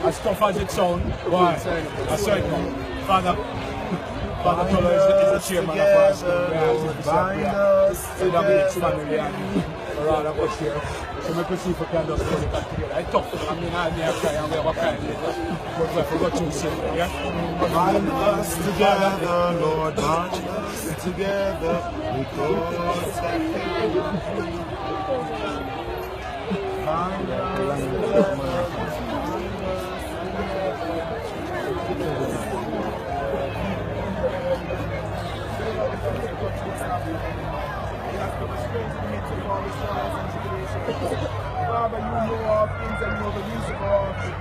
As tough as it sounds, why? I saw it now. Father Tolo is the chairman of us. Bind us together. Family and around us here. So we could see if we can just put it back together. I talked to them, I mean, I may have cried and we have a crying later. But we forgot to sing, yeah? Bind us together, Lord, bind us together. Because bind us together. Father, you know all things and you know the music of all things.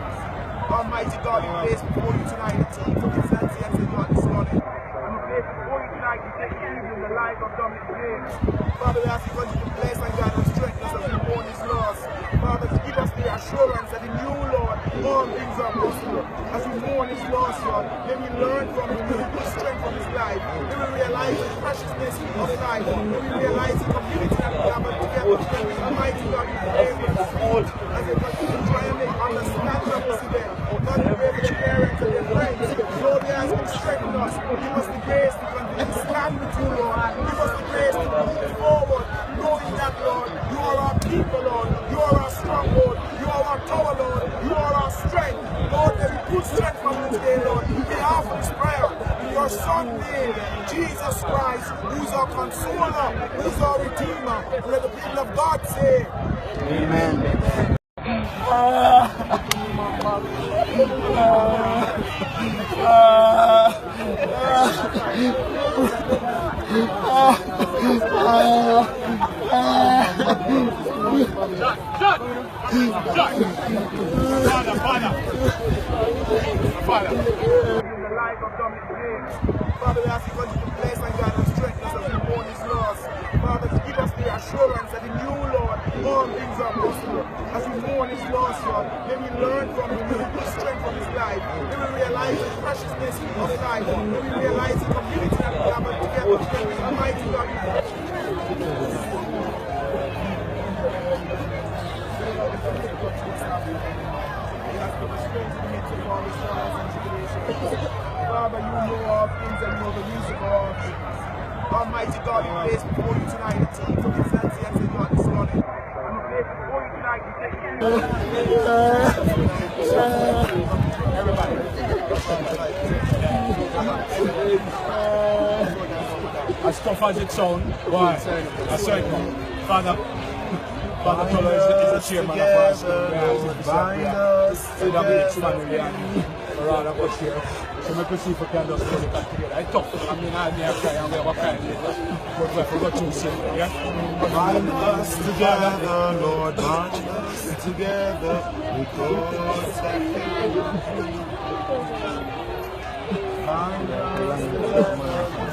Almighty God, we place before you tonight the team from the Santi and St. God this morning. And we place before you tonight to take the evening the life of Dominic James. Father, we ask you to bless and guide and strengthen us as we mourn his loss. Father, to give us the assurance that in you, Lord, all things are possible. As we mourn his loss, Lord, may we learn from him, may we put strength from his life. May we realize the preciousness of life. May we realize the community that we have together. Almighty God, we pray for the soul as they continue to try and make understanding of this event. God, we pray for the parents and their friends. Lord, we ask you to strengthen us. Give us the grace to continue to stand with you, Lord. Give us the grace to move forward, knowing that, Lord, you are our people, Lord. You are our stronghold. You are our tower, Lord. You are our strength. Lord, may we put strength from you today, Lord. We offer this prayer in your Son's name, Jesus Christ, who is our consoler, who is our redeemer. And let the people of God say, Amen. Amen. Father. In the life of Dominic James. Father, we ask you to bless and guide and strengthen us as we mourn his loss. Father, to give us the assurance that in you, Lord, all things are possible. As we mourn his loss, Lord, may we learn from him, may we put strength from his life. May we realize the preciousness of life. May we realize the community that we have together. Almighty God, Father, you know all things and you know the music of all things. Almighty God, we place before you tonight the team from the Santi and St. God this morning. And we place before you tonight to take everybody. As tough as it sounds, why? I saw it now. Father Tolo is the chairman of us. Bind us Dominic together. family and around us here. So we could see if we can just put it back together. I talked to them, I mean, I may have cried and we have a crying later. But we forgot to sing, yeah? Bind us together, Lord, bind us together. Because bind us together.